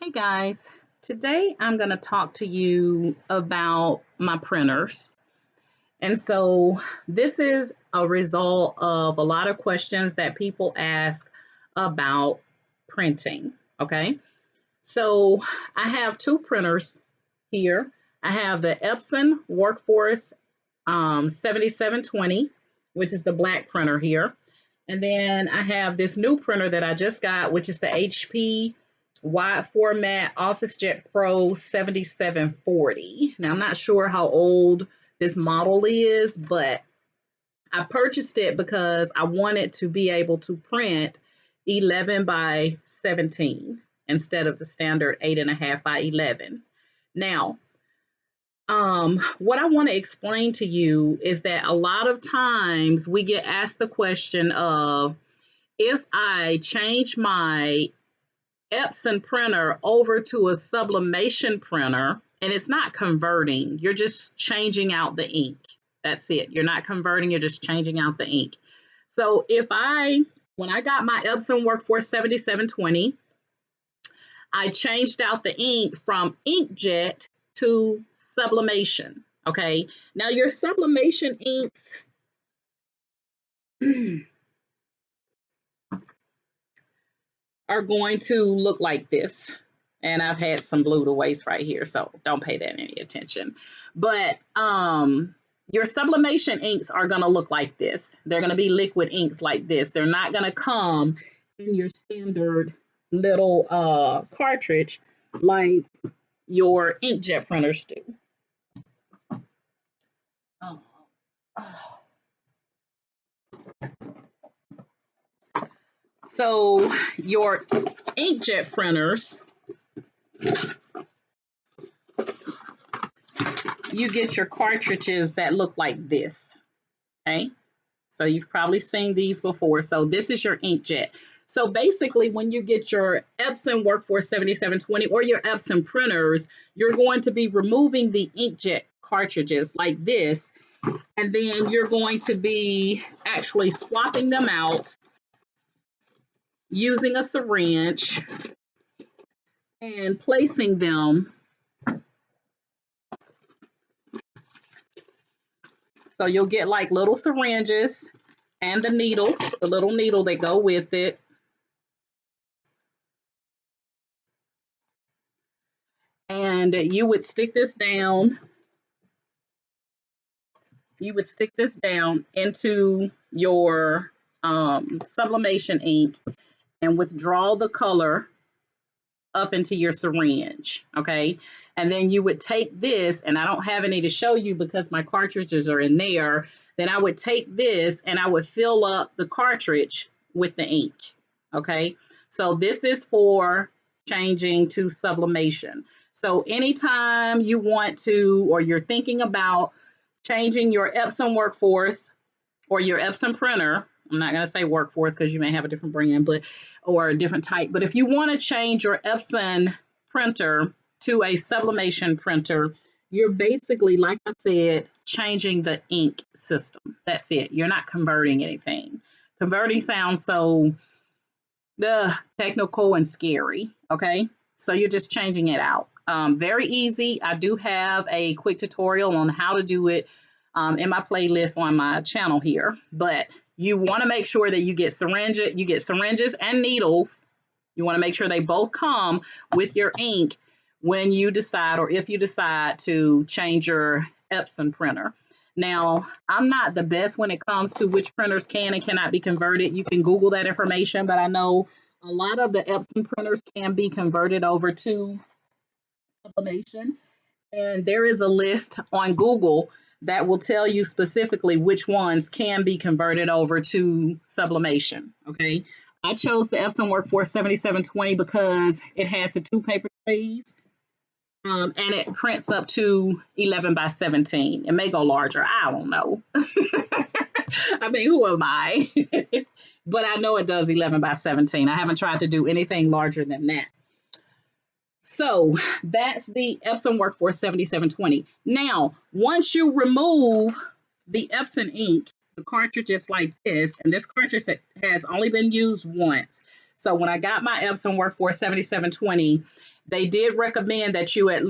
Hey guys, today I'm going to talk to you about my printers. And so this is a result of a lot of questions that people ask about printing. Okay, so I have two printers here. I have the Epson Workforce 7720, which is the black printer here. And then I have this new printer that I just got, which is the HP wide format OfficeJet Pro 7740. Now, I'm not sure how old this model is, but I purchased it because I wanted to be able to print 11 by 17 instead of the standard 8.5 by 11. Now, what I want to explain to you is that a lot of times we get asked the question of, if I change my Epson printer over to a sublimation printer, and it's not converting, you're just changing out the ink. That's it. You're not converting, you're just changing out the ink. So when I got my Epson Workforce 7720, I changed out the ink from Inkjet to sublimation. Okay. Now your sublimation inks are going to look like this. And I've had some blue to waste right here, so don't pay that any attention. But your sublimation inks are going to look like this. They're going to be liquid inks like this. They're not going to come in your standard little cartridge like your inkjet printers do. So your inkjet printers, you get your cartridges that look like this. Okay, so you've probably seen these before. So this is your inkjet. So basically, when you get your Epson Workforce 7720 or your Epson printers, you're going to be removing the inkjet cartridges like this, and then you're going to be actually swapping them out using a syringe and placing them. So you'll get like little syringes and the needle, the little needle that go with it. And you would stick this down. You would stick this down into your sublimation ink and withdraw the color up into your syringe, okay? And then you would take this, and I don't have any to show you because my cartridges are in there. Then I would take this and I would fill up the cartridge with the ink, okay? So this is for changing to sublimation. So anytime you want to, or you're thinking about changing your Epson Workforce or your Epson printer, I'm not going to say Workforce because you may have a different brand, but or a different type. But if you want to change your Epson printer to a sublimation printer, you're basically, like I said, changing the ink system. That's it. You're not converting anything. Converting sounds so technical and scary. Okay, so you're just changing it out. Very easy. I do have a quick tutorial on how to do it in my playlist on my channel here, but you want to make sure that you get syringes and needles. You want to make sure they both come with your ink when you decide, or if you decide to change your Epson printer. Now, I'm not the best when it comes to which printers can and cannot be converted. You can Google that information, but I know a lot of the Epson printers can be converted over to sublimation. And there is a list on Google that will tell you specifically which ones can be converted over to sublimation. Okay, I chose the Epson Workforce 7720 because it has the two paper trays, and it prints up to 11 by 17. It may go larger. I don't know. I mean, who am I? But I know it does 11 by 17. I haven't tried to do anything larger than that. So that's the Epson Workforce 7720. Now, once you remove the Epson ink, the cartridge is like this, and this cartridge has only been used once. So when I got my Epson Workforce 7720, they did recommend that you at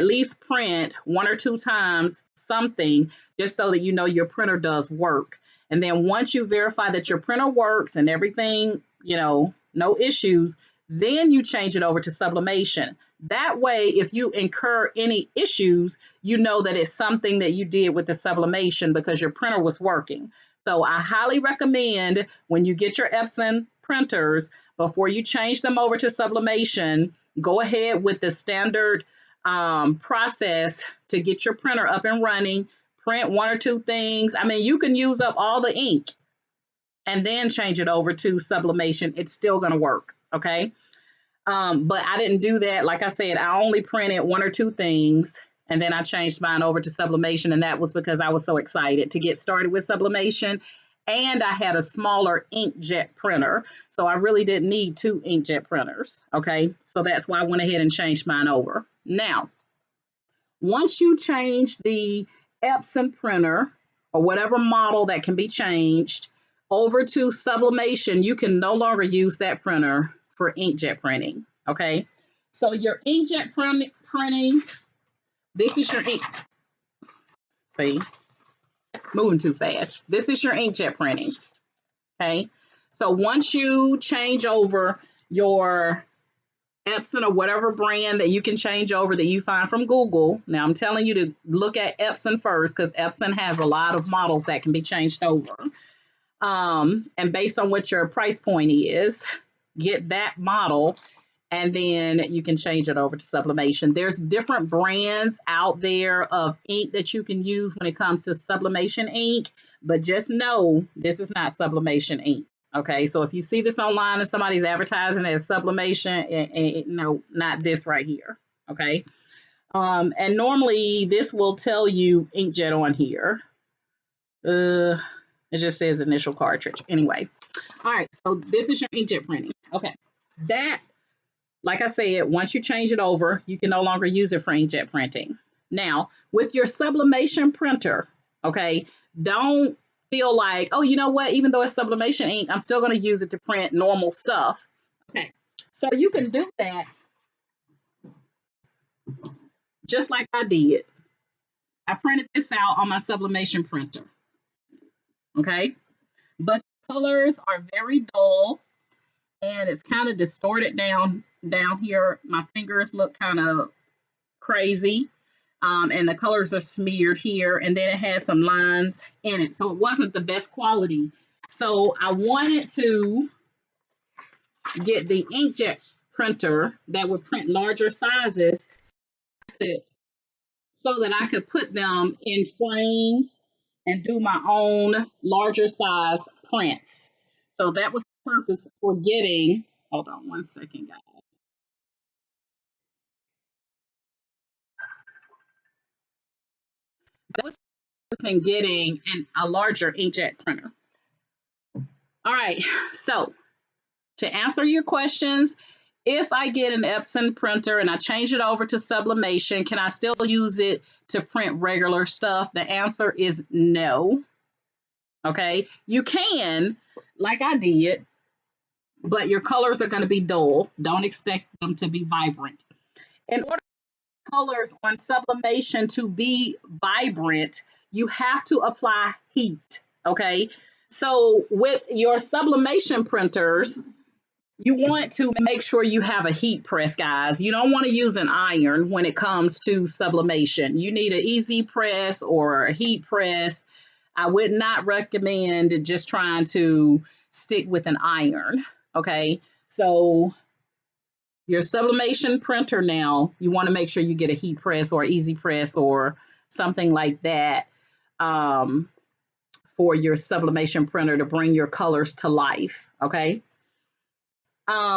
least print 1 or 2 times something just so that you know your printer does work. And then once you verify that your printer works and everything, no issues, then you change it over to sublimation. That way, if you incur any issues, you know that it's something that you did with the sublimation because your printer was working. So I highly recommend when you get your Epson printers, before you change them over to sublimation, go ahead with the standard process to get your printer up and running. Print 1 or 2 things. I mean, you can use up all the ink and then change it over to sublimation. It's still going to work. Okay. But I didn't do that. Like I said, I only printed 1 or 2 things and then I changed mine over to sublimation. And that was because I was so excited to get started with sublimation. And I had a smaller inkjet printer. So I really didn't need 2 inkjet printers. Okay. So that's why I went ahead and changed mine over. Now, once you change the Epson printer or whatever model that can be changed over to sublimation, you can no longer use that printer for inkjet printing. Okay. So your inkjet printing, this is your ink. See, moving too fast. This is your inkjet printing. Okay. So once you change over your Epson or whatever brand that you can change over that you find from Google. Now, I'm telling you to look at Epson first because Epson has a lot of models that can be changed over. And based on what your price point is, get that model and then you can change it over to sublimation. There's different brands out there of ink that you can use when it comes to sublimation ink, but just know this is not sublimation ink. Okay, so if you see this online and somebody's advertising as sublimation, no, not this right here. Okay, and normally this will tell you inkjet on here. It just says initial cartridge. Anyway, all right, so this is your inkjet printing. Okay, that, like I said, once you change it over, you can no longer use it for inkjet printing. Now, with your sublimation printer, okay, don't feel like, oh, you know what, even though it's sublimation ink, I'm still going to use it to print normal stuff. Okay, so you can do that just like I did. I printed this out on my sublimation printer. Okay, but the colors are very dull and it's kind of distorted down here. My fingers look kind of crazy. And the colors are smeared here, and then it has some lines in it. So it wasn't the best quality. So I wanted to get the inkjet printer that would print larger sizes so that I could put them in frames and do my own larger size prints. So that was the purpose for getting, hold on 1 second, guys. That was in getting a larger inkjet printer. All right, so to answer your questions, if I get an Epson printer and I change it over to sublimation, can I still use it to print regular stuff? The answer is no. Okay, you can, like I did, but your colors are going to be dull. Don't expect them to be vibrant. In order for colors on sublimation to be vibrant, you have to apply heat. Okay, so with your sublimation printers, you want to make sure you have a heat press, guys. You don't want to use an iron when it comes to sublimation. You need an easy press or a heat press. I would not recommend just trying to stick with an iron. Okay, so your sublimation printer now, you want to make sure you get a heat press or easy press or something like that for your sublimation printer to bring your colors to life. Okay.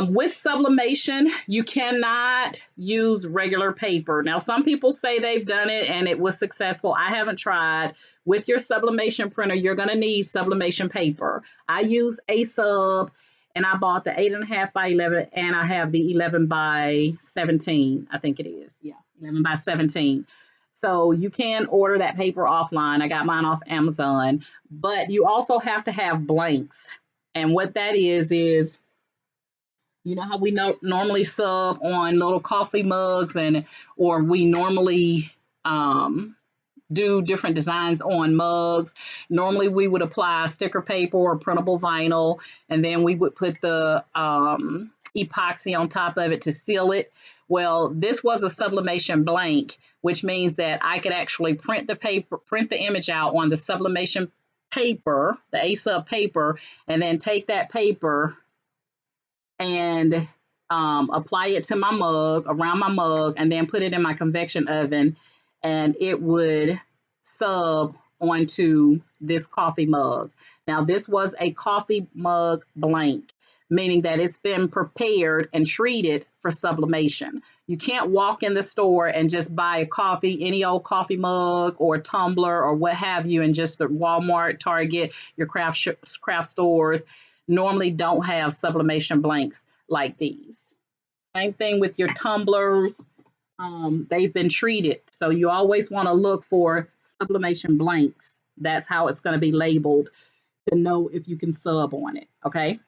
With sublimation, you cannot use regular paper. Now, some people say they've done it and it was successful. I haven't tried. With your sublimation printer, you're going to need sublimation paper. I use a sub and I bought the 8.5 by 11 and I have the 11 by 17. I think it is. Yeah, 11 by 17. So you can order that paper offline. I got mine off Amazon, but you also have to have blanks. And what that is You know how we normally sub on little coffee mugs, and or we normally do different designs on mugs. Normally we would apply sticker paper or printable vinyl, and then we would put the epoxy on top of it to seal it. Well, this was a sublimation blank, which means that I could actually print the image out on the sublimation paper, the A-sub paper, and then take that paper and apply it to my mug, around my mug, and then put it in my convection oven, and it would sub onto this coffee mug. Now, this was a coffee mug blank, meaning that it's been prepared and treated for sublimation. You can't walk in the store and just buy a coffee, any old coffee mug or tumbler or what have you, and just the Walmart, Target, your craft stores normally don't have sublimation blanks like these. Same thing with your tumblers. They've been treated. So you always want to look for sublimation blanks. That's how it's going to be labeled to know if you can sub on it. Okay.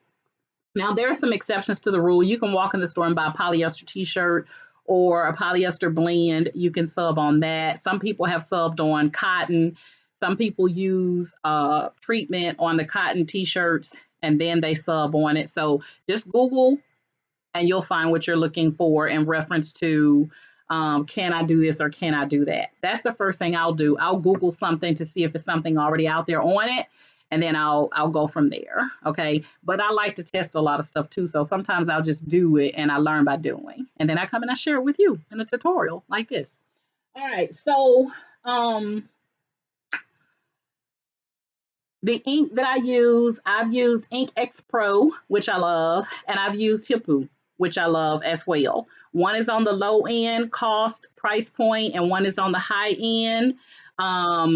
Now, there are some exceptions to the rule. You can walk in the store and buy a polyester t-shirt or a polyester blend. You can sub on that. Some people have subbed on cotton. Some people use treatment on the cotton t-shirts and then they sub on it. So just Google and you'll find what you're looking for in reference to can I do this or can I do that? That's the first thing I'll do. I'll Google something to see if it's something already out there on it, and then I'll go from there. Okay. But I like to test a lot of stuff too. So sometimes I'll just do it and I learn by doing. And then I come and I share it with you in a tutorial like this. All right. So the ink that I've used Inkjet Pro, which I love, and I've used Hippo, which I love as well. One is on the low end cost price point, and one is on the high end. I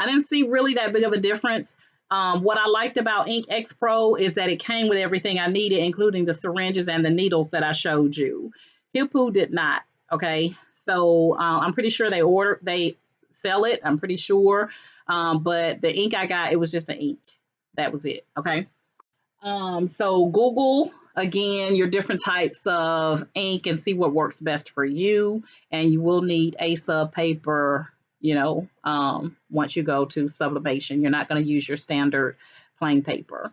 didn't see really that big of a difference. What I liked about Inkjet Pro is that it came with everything I needed, including the syringes and the needles that I showed you. Hippo did not. Okay, so I'm pretty sure they sell it. I'm pretty sure. But the ink I got, it was just the ink. That was it. Okay. So Google again your different types of ink and see what works best for you. And you will need A-sub paper, once you go to sublimation. You're not going to use your standard plain paper.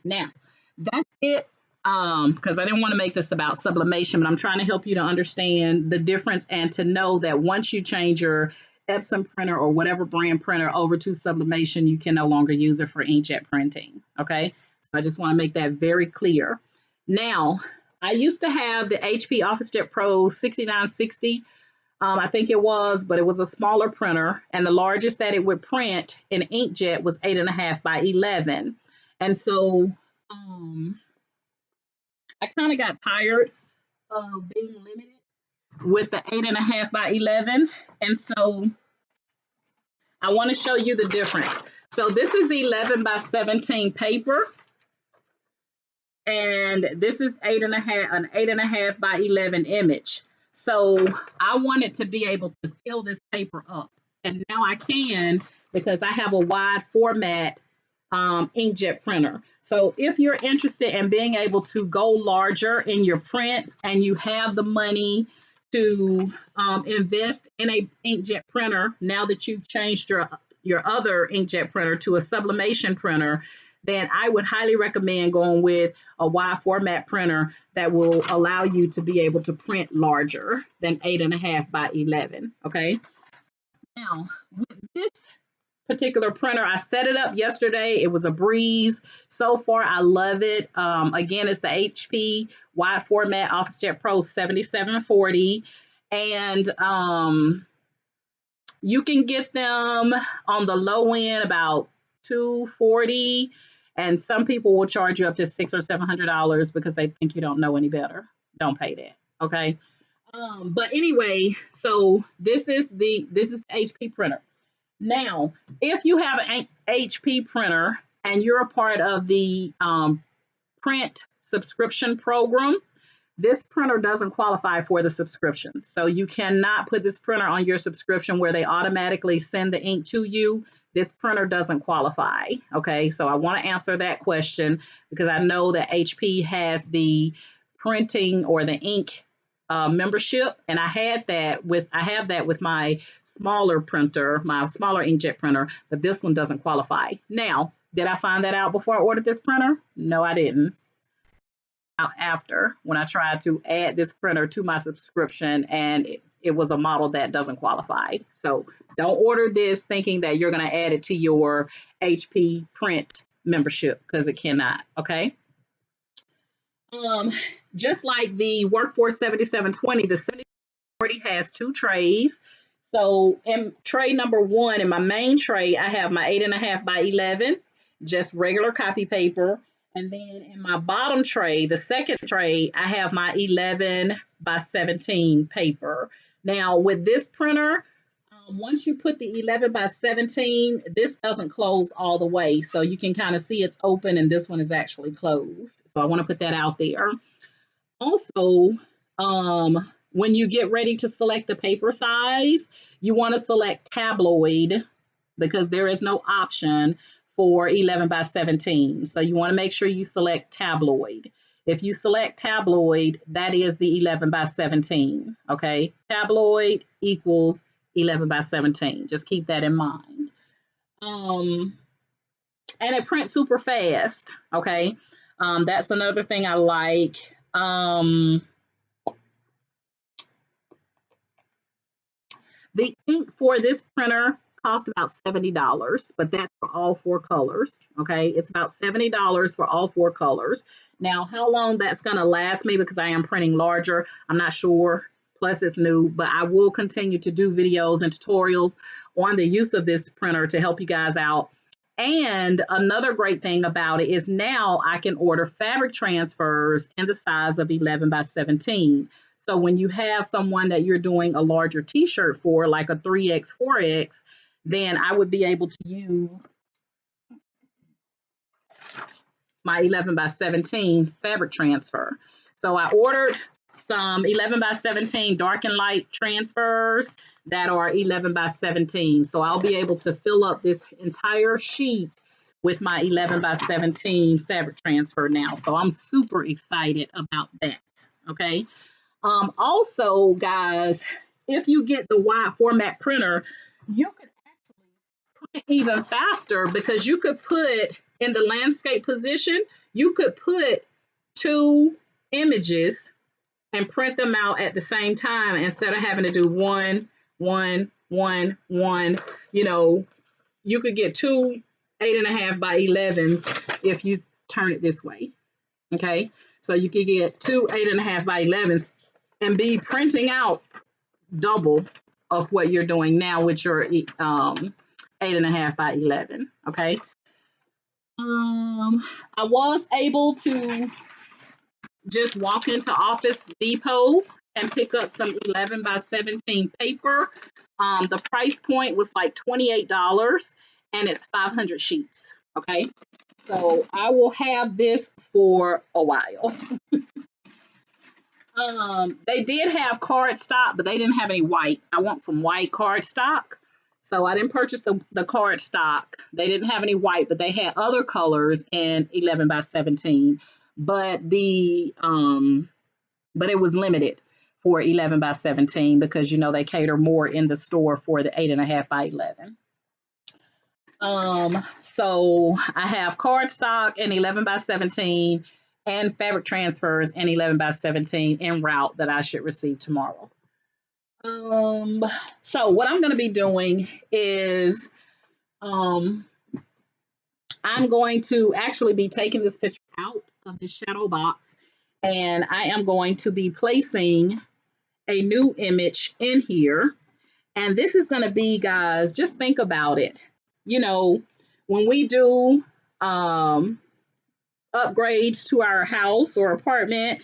Now, that's it. Because I didn't want to make this about sublimation, but I'm trying to help you to understand the difference and to know that once you change your Epson printer or whatever brand printer over to sublimation, you can no longer use it for inkjet printing. Okay, so I just want to make that very clear. Now, I used to have the HP OfficeJet Pro 6960. I think it was, but it was a smaller printer, and the largest that it would print in inkjet was 8.5 by 11. And so I kind of got tired of being limited with the 8.5 by 11. And so I want to show you the difference. So this is 11 by 17 paper. And this is an 8.5 by 11 image. So I wanted to be able to fill this paper up. And now I can because I have a wide format inkjet printer. So if you're interested in being able to go larger in your prints and you have the money to invest in a inkjet printer, now that you've changed your other inkjet printer to a sublimation printer, then I would highly recommend going with a wide format printer that will allow you to be able to print larger than 8.5 by 11. Okay. Now, with this particular printer, I set it up yesterday. It was a breeze. So far, I love it. Again, it's the HP wide format OfficeJet Pro 7740. And you can get them on the low end about $240. And some people will charge you up to $600 or $700 because they think you don't know any better. Don't pay that. Okay. But anyway, so this is the HP printer. Now, if you have an HP printer and you're a part of the print subscription program, this printer doesn't qualify for the subscription. So you cannot put this printer on your subscription where they automatically send the ink to you. This printer doesn't qualify. Okay, so I want to answer that question because I know that HP has the printing or the ink membership, and I have that with my smaller printer, my smaller inkjet printer, but this one doesn't qualify. Now, did I find that out before I ordered this printer? No, I didn't. After, when I tried to add this printer to my subscription, and it was a model that doesn't qualify. So don't order this thinking that you're going to add it to your HP print membership, because it cannot. Okay. Just like the Workforce 7720, the 7040 has 2 trays. So in tray number 1, in my main tray, I have my 8.5 by 11, just regular copy paper. And then in my bottom tray, the second tray, I have my 11 by 17 paper. Now with this printer, once you put the 11 by 17, this doesn't close all the way. So you can kind of see it's open and this one is actually closed. So I want to put that out there. Also, when you get ready to select the paper size, you want to select tabloid because there is no option for 11 by 17. So you want to make sure you select tabloid. If you select tabloid, that is the 11 by 17. Okay, tabloid equals 11 by 17. Just keep that in mind. And it prints super fast. Okay, that's another thing I like. The ink for this printer cost about $70, but that's for all 4 colors. Okay, it's about $70 for all 4 colors. Now, how long that's going to last me, because I am printing larger, I'm not sure. Plus, it's new, but I will continue to do videos and tutorials on the use of this printer to help you guys out. And another great thing about it is now I can order fabric transfers in the size of 11 by 17. So when you have someone that you're doing a larger t-shirt for, like a 3X, 4X, then I would be able to use my 11 by 17 fabric transfer. So I ordered some 11 by 17 dark and light transfers that are 11 by 17. So I'll be able to fill up this entire sheet with my 11 by 17 fabric transfer now. So I'm super excited about that. Okay. Also, guys, if you get the wide format printer, you could actually print even faster because you could put in the landscape position, you could put 2 images and print them out at the same time instead of having to do 1, 1, 1, 1. You know, you could get 2 8.5 by 11s if you turn it this way. Okay, so you could get 2 8.5 by 11s and be printing out double of what you're doing now with your 8.5 by 11. Okay. I was able to just walk into Office Depot and pick up some 11 by 17 paper. The price point was like $28 and it's 500 sheets. Okay. So I will have this for a while. They did have card stock, but they didn't have any white. I want some white card stock. So I didn't purchase the card stock. They didn't have any white, but they had other colors in 11 by 17. But it was limited for 11 by 17 because, you know, they cater more in the store for the 8.5 by 11. So I have card stock in 11 by 17 and fabric transfers in 11 by 17 en route that I should receive tomorrow. So what I'm going to be doing is I'm going to actually be taking this picture out of this shadow box, and I am going to be placing a new image in here. And this is going to be, guys, just think about it. You know, when we do upgrades to our house or apartment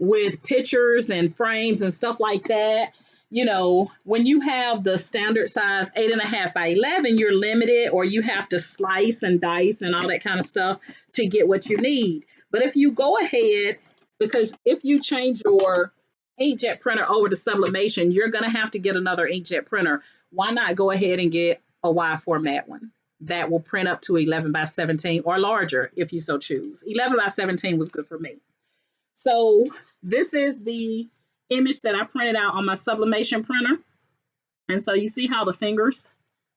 with pictures and frames and stuff like that, you know, when you have the standard size 8.5 by 11, you're limited, or you have to slice and dice and all that kind of stuff to get what you need. But if you go ahead because if you change your inkjet printer over to sublimation, you're going to have to get another inkjet printer. Why not go ahead and get a wide format one that will print up to 11 by 17 or larger if you so choose. 11 by 17 was good for me. So this is the image that I printed out on my sublimation printer. And so you see how the fingers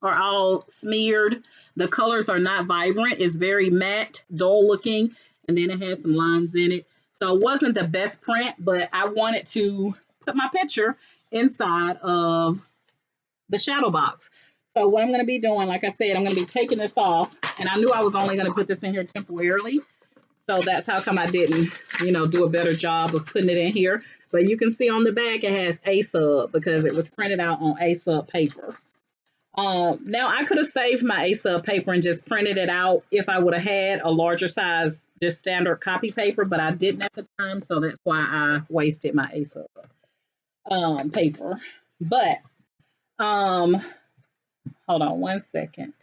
are all smeared. The colors are not vibrant. It's very matte, dull looking, and then it has some lines in it. So it wasn't the best print, but I wanted to put my picture inside of the shadow box. So what I'm going to be doing, like I said, I'm going to be taking this off, and I knew I was only going to put this in here temporarily. So that's how come I didn't, do a better job of putting it in here. But you can see on the back it has A-sub because it was printed out on A-sub paper. Now I could have saved my A-sub paper and just printed it out if I would have had a larger size, just standard copy paper, but I didn't at the time, so that's why I wasted my A-sub paper. But hold on one second.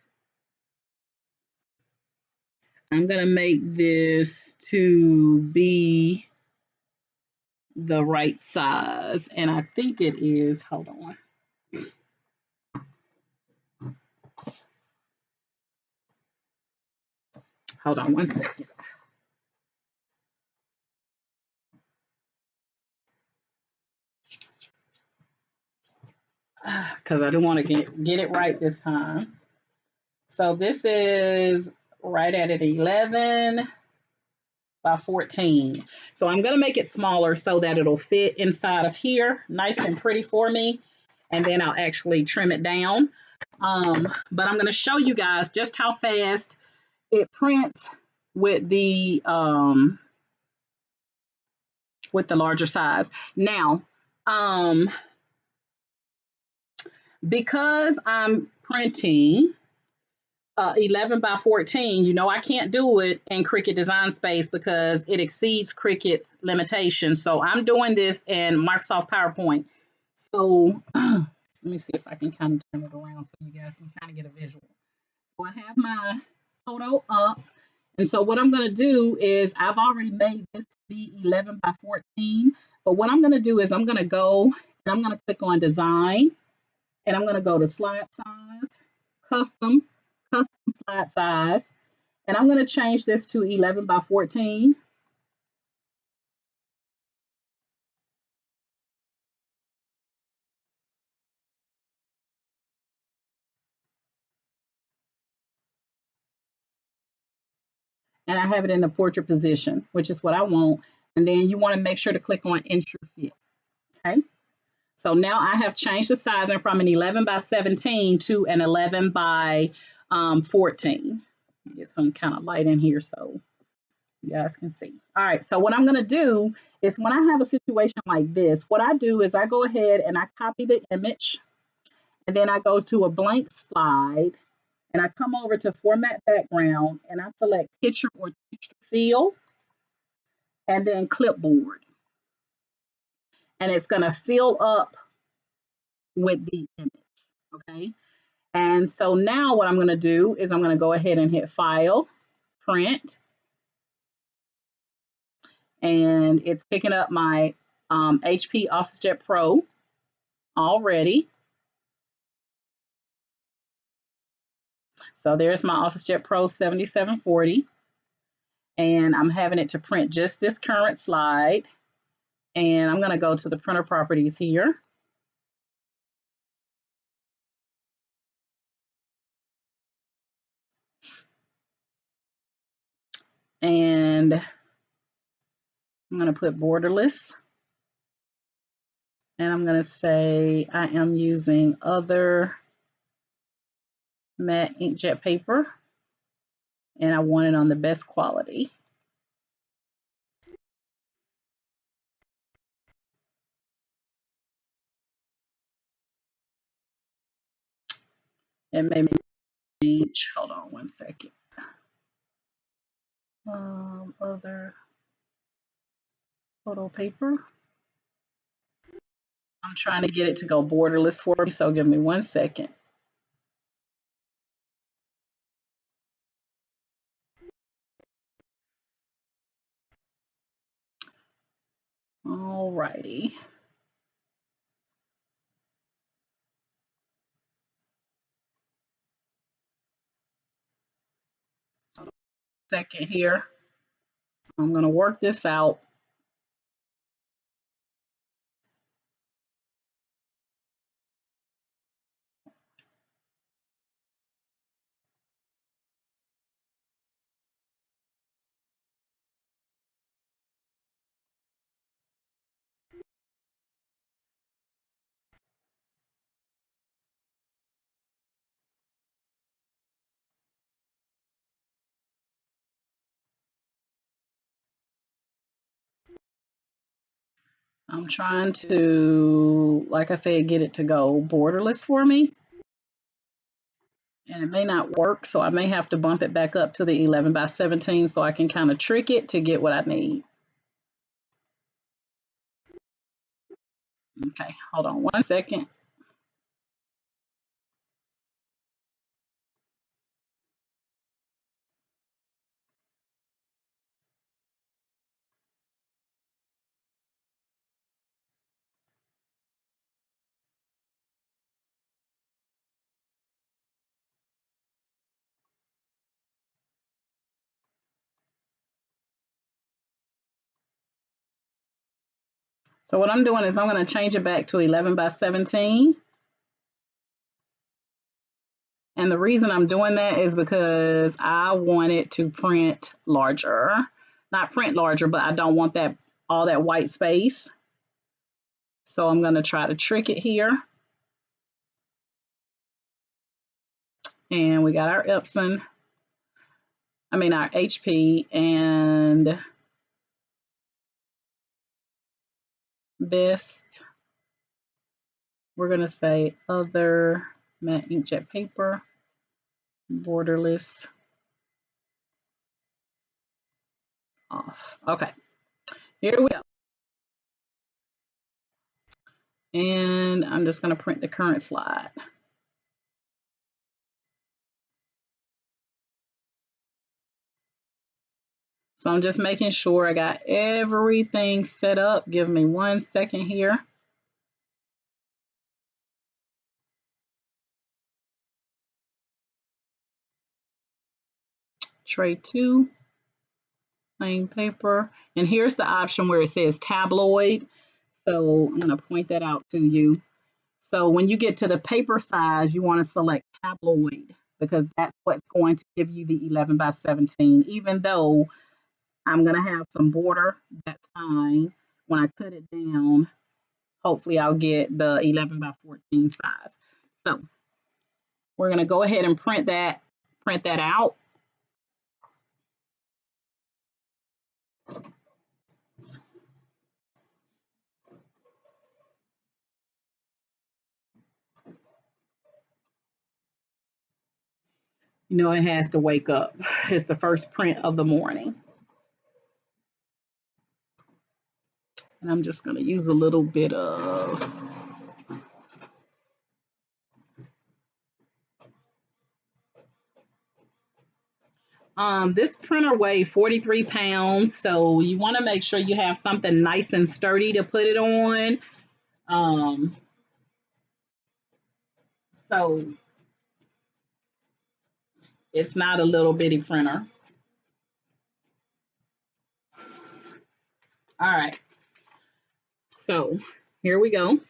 I'm gonna make this to be the right size, and I think it is. Hold on. Hold on one second. Because I do want to get it right this time. So this is right at 11 by 14. So I'm going to make it smaller so that it'll fit inside of here, nice and pretty for me. And then I'll actually trim it down. But I'm going to show you guys just how fast it prints with the larger size. Now, because I'm printing 11 by 14, I can't do it in Cricut Design Space because it exceeds Cricut's limitations. So I'm doing this in Microsoft PowerPoint. So let me see if I can kind of turn it around so you guys can kind of get a visual. So I have my photo up. And so what I'm going to do is I've already made this to be 11 by 14. But what I'm going to do is I'm going to go and I'm going to click on Design. And I'm going to go to Slide Size, Custom slide size, and I'm going to change this to 11 by 14. And I have it in the portrait position, which is what I want. And then you want to make sure to click on Ensure Fit. Okay. So now I have changed the sizing from an 11 by 17 to an 11 by 14. Get some kind of light in here so you guys can see. All right, so what I'm going to do is when I have a situation like this, what I do is I go ahead and I copy the image, and then I go to a blank slide, and I come over to Format Background, and I select Picture or Texture Fill, and then Clipboard. And it's going to fill up with the image, okay? And so now what I'm going to do is I'm going to go ahead and hit File, Print, and it's picking up my HP OfficeJet Pro already. So there's my OfficeJet Pro 7740, and I'm having it to print just this current slide. And I'm going to go to the printer properties here. And I'm going to put borderless. And I'm going to say I am using other matte inkjet paper. And I want it on the best quality. And maybe change, hold on one second. Other photo paper. I'm trying to get it to go borderless for me, so give me 1 second. Alrighty. Second here. I'm going to work this out. I'm trying to, like I said, get it to go borderless for me. And it may not work, so I may have to bump it back up to the 11 by 17 so I can kind of trick it to get what I need. Okay, hold on 1 second. So what I'm doing is I'm going to change it back to 11 by 17. And the reason I'm doing that is because I want it to print larger. Not print larger, but I don't want that all that white space. So I'm going to try to trick it here. And we got our Epson, our HP, and best, we're going to say other matte inkjet paper, borderless, off. Okay, here we go. And I'm just going to print the current slide. So I'm just making sure I got everything set up. Give me 1 second here. Tray 2, plain paper. And here's the option where it says tabloid. So I'm going to point that out to you. So when you get to the paper size, you want to select tabloid because that's what's going to give you the 11 by 17. Even though I'm going to have some border, that's fine. When I cut it down, hopefully I'll get the 11 by 14 size. So we're going to go ahead and print that out. You know, it has to wake up. It's the first print of the morning. And I'm just going to use a little bit of this printer weighs 43 pounds, so you want to make sure you have something nice and sturdy to put it on. So it's not a little bitty printer. All right, so here we go.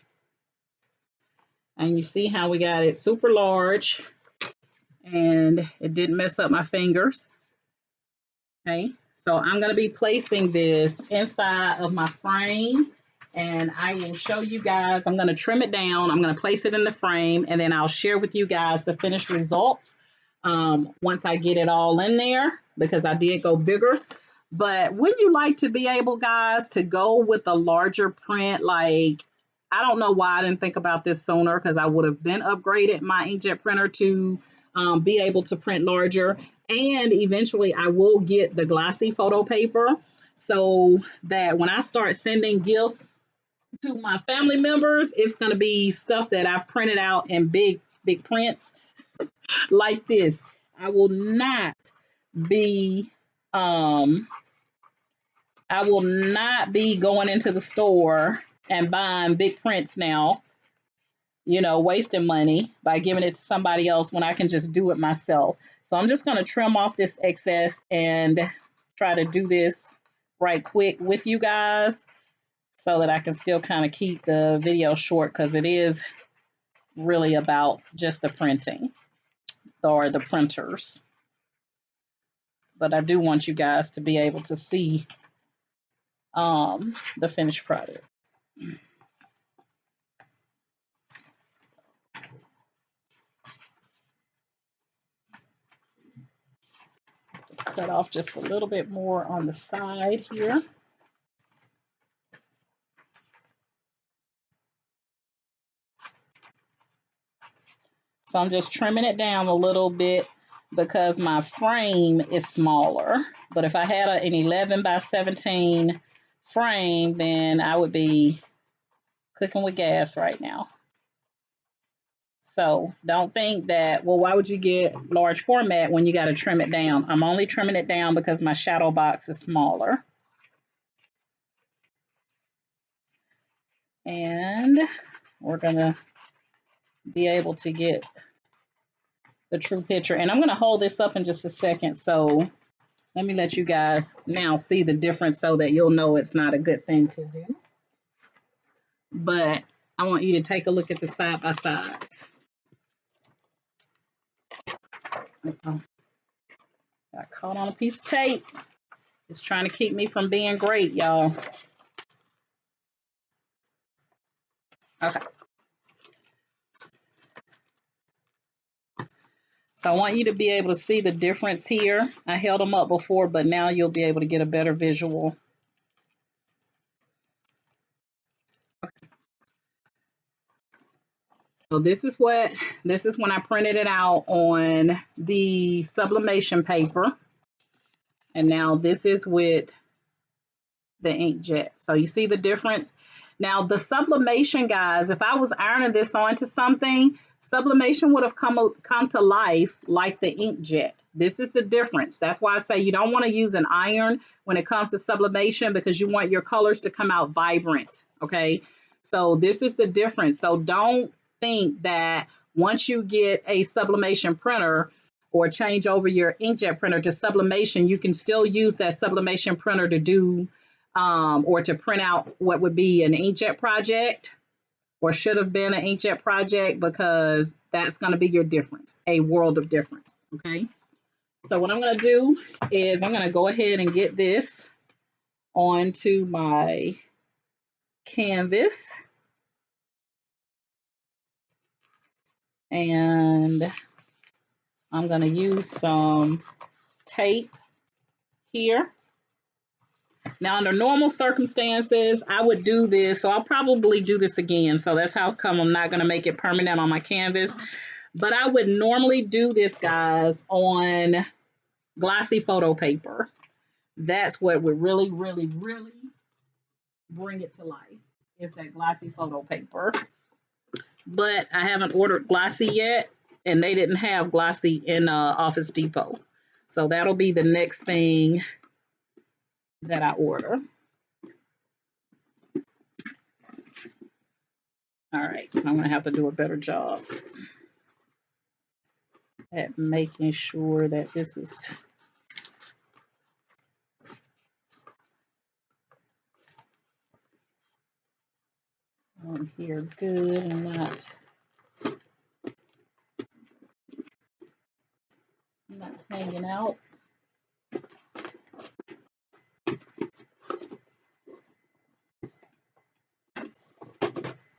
And you see how we got it super large and it didn't mess up my fingers. Okay, so I'm going to be placing this inside of my frame and I will show you guys. I'm going to trim it down. I'm going to place it in the frame and then I'll share with you guys the finished results once I get it all in there because I did go bigger. But wouldn't you like to be able, guys, to go with a larger print? Like, I don't know why I didn't think about this sooner because I would have been upgraded my inkjet printer to be able to print larger. And eventually I will get the glossy photo paper so that when I start sending gifts to my family members, it's going to be stuff that I've printed out in big prints like this. I will not be I will not be going into the store and buying big prints now, you know, wasting money by giving it to somebody else when I can just do it myself. So I'm just going to trim off this excess and try to do this right quick with you guys so that I can still kind of keep the video short, because it is really about just the printing or the printers. But I do want you guys to be able to see the finished product. Cut off just a little bit more on the side here. So I'm just trimming it down a little bit because my frame is smaller. But if I had an 11 by 17 frame, then I would be cooking with gas right now. So don't think that, well, why would you get large format when you got to trim it down? I'm only trimming it down because my shadow box is smaller. And we're going to be able to get the true picture. And I'm going to hold this up in just a second. So let me let you guys now see the difference so that you'll know it's not a good thing to do. But I want you to take a look at the side by sides. Got caught on a piece of tape. It's trying to keep me from being great, y'all. Okay. So I want you to be able to see the difference here. I held them up before, but now you'll be able to get a better visual. Okay. So this is when I printed it out on the sublimation paper. And now this is with the inkjet. So you see the difference? Now the sublimation, guys, if I was ironing this onto something, sublimation would have come to life like the inkjet. This is the difference. That's why I say you don't want to use an iron when it comes to sublimation, because you want your colors to come out vibrant, okay? So this is the difference. So don't think that once you get a sublimation printer or change over your inkjet printer to sublimation, you can still use that sublimation printer to do or to print out what would be an inkjet project or should have been an inkjet project, because that's going to be your difference, a world of difference, okay? So what I'm going to do is I'm going to go ahead and get this onto my canvas. And I'm going to use some tape here. Now, under normal circumstances, I would do this. So I'll probably do this again. So that's how come I'm not going to make it permanent on my canvas. But I would normally do this, guys, on glossy photo paper. That's what would really, really, really bring it to life, is that glossy photo paper. But I haven't ordered glossy yet, and they didn't have glossy in Office Depot. So that'll be the next thing that I order. All right, so I'm going to have to do a better job at making sure that this is on here good and not hanging out.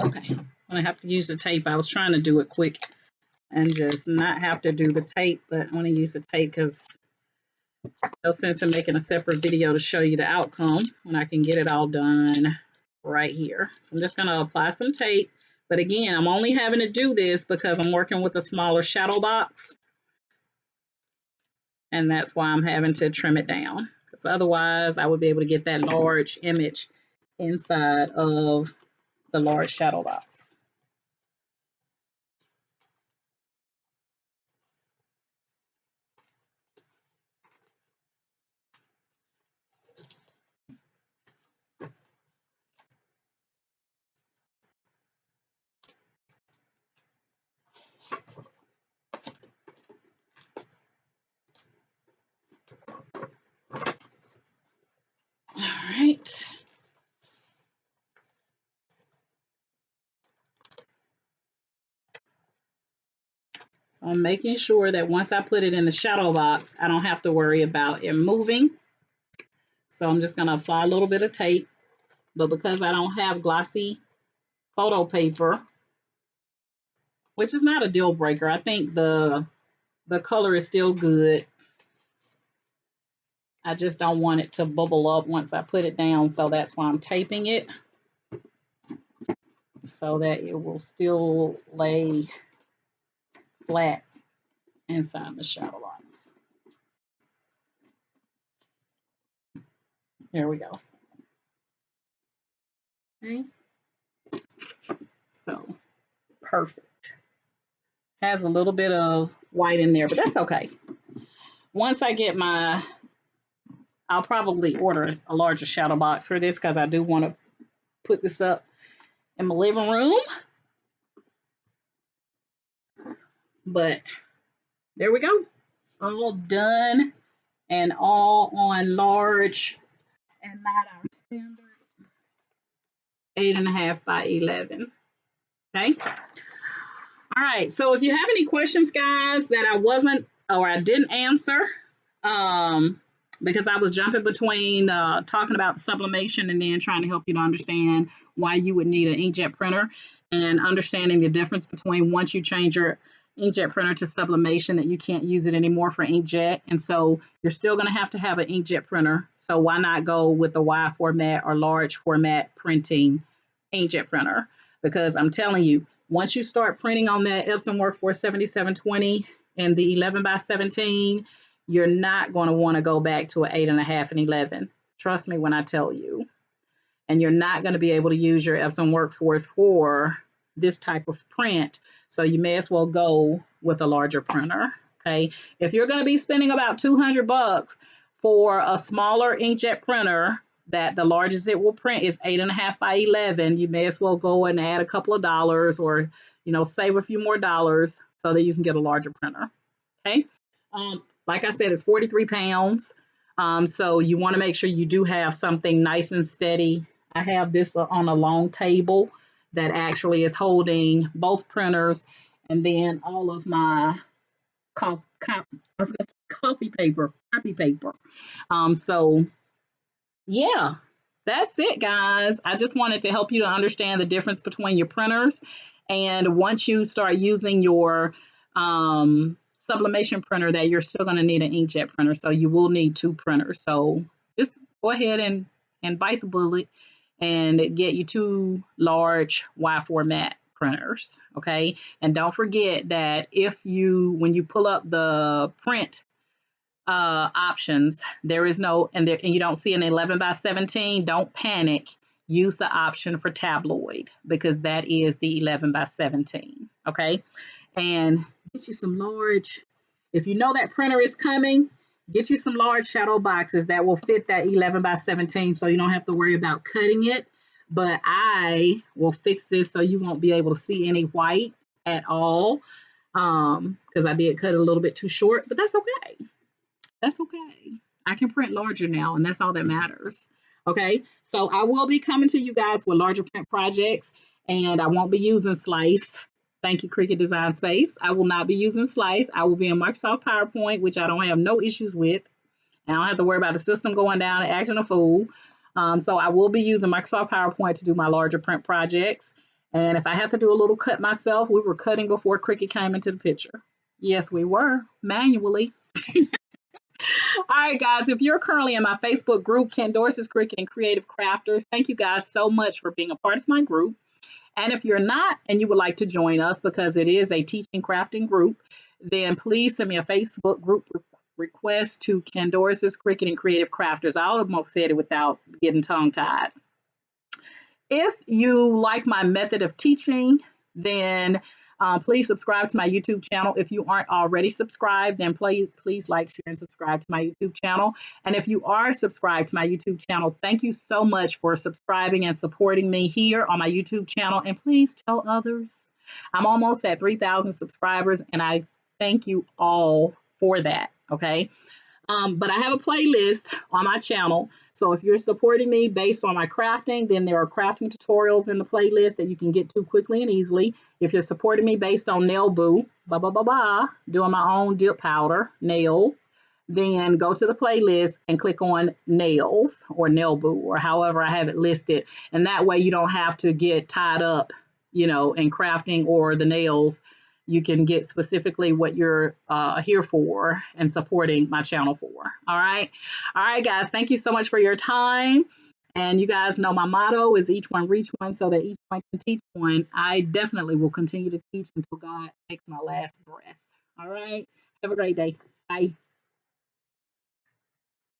Okay, I'm going to have to use the tape. I was trying to do it quick and just not have to do the tape, but I'm going to use the tape because no sense in making a separate video to show you the outcome when I can get it all done right here. So I'm just going to apply some tape. But again, I'm only having to do this because I'm working with a smaller shadow box. And that's why I'm having to trim it down, because otherwise I would be able to get that large image inside of the large shadow box. I'm making sure that once I put it in the shadow box, I don't have to worry about it moving. So I'm just going to apply a little bit of tape, but because I don't have glossy photo paper, which is not a deal breaker, I think the color is still good. I just don't want it to bubble up once I put it down, so that's why I'm taping it, so that it will still lay flat inside the shadow box. There we go. Okay. So, perfect. Has a little bit of white in there, but that's okay. Once I get my, I'll probably order a larger shadow box for this because I do want to put this up in my living room. But there we go. All done and all on large and not our standard 8.5 by 11. Okay. All right. So if you have any questions, guys, that I wasn't or I didn't answer, because I was jumping between talking about the sublimation and then trying to help you to understand why you would need an inkjet printer and understanding the difference between once you change your inkjet printer to sublimation that you can't use it anymore for inkjet. And so you're still going to have an inkjet printer. So why not go with the wide format or large format printing inkjet printer? Because I'm telling you, once you start printing on that Epson Workforce 7720 and the 11 by 17, you're not going to want to go back to an 8.5 and 11. Trust me when I tell you. And you're not going to be able to use your Epson Workforce for this type of print. So you may as well go with a larger printer. Okay. If you're going to be spending about $200 for a smaller inkjet printer, that the largest it will print is 8.5 by 11, you may as well go and add a couple of dollars or, save a few more dollars so that you can get a larger printer. Okay. Like I said, it's 43 pounds. So you want to make sure you do have something nice and steady. I have this on a long table that actually is holding both printers and then all of my coffee paper, copy paper. So yeah, that's it, guys. I just wanted to help you to understand the difference between your printers. And once you start using your sublimation printer, that you're still going to need an inkjet printer. So you will need two printers. So just go ahead and bite the bullet and get you two large wide format printers. Okay. And don't forget that when you pull up the print options, there is no, and you don't see an 11 by 17, don't panic. Use the option for tabloid because that is the 11 by 17. Okay. And get you some large, if you know that printer is coming, get you some large shadow boxes that will fit that 11 by 17 so you don't have to worry about cutting it. But I will fix this so you won't be able to see any white at all, because I did cut it a little bit too short, but that's okay. That's okay. I can print larger now, and that's all that matters. Okay, so I will be coming to you guys with larger print projects, and I won't be using Slice. Thank you, Cricut Design Space. I will not be using Slice. I will be in Microsoft PowerPoint, which I don't have no issues with. And I don't have to worry about the system going down and acting a fool. So I will be using Microsoft PowerPoint to do my larger print projects. And if I have to do a little cut myself, we were cutting before Cricut came into the picture. Yes, we were, manually. All right, guys, if you're currently in my Facebook group, Ken Dorsey's Cricut and Creative Crafters, thank you guys so much for being a part of my group. And if you're not and you would like to join us because it is a teaching crafting group, then please send me a Facebook group request to Ken Dorsey's Cricut and Creative Crafters. I almost said it without getting tongue-tied. If you like my method of teaching, then please subscribe to my YouTube channel. If you aren't already subscribed, then please like, share, and subscribe to my YouTube channel. And if you are subscribed to my YouTube channel, thank you so much for subscribing and supporting me here on my YouTube channel. And please tell others. I'm almost at 3,000 subscribers, and I thank you all for that. Okay. But I have a playlist on my channel. So if you're supporting me based on my crafting, then there are crafting tutorials in the playlist that you can get to quickly and easily. If you're supporting me based on nail boo, doing my own dip powder nail, then go to the playlist and click on nails or nail boo or however I have it listed. And that way you don't have to get tied up, in crafting or the nails. You can get specifically what you're here for and supporting my channel for. All right. All right, guys. Thank you so much for your time. And you guys know my motto is each one reach one so that each one can teach one. I definitely will continue to teach until God takes my last breath. All right. Have a great day. Bye.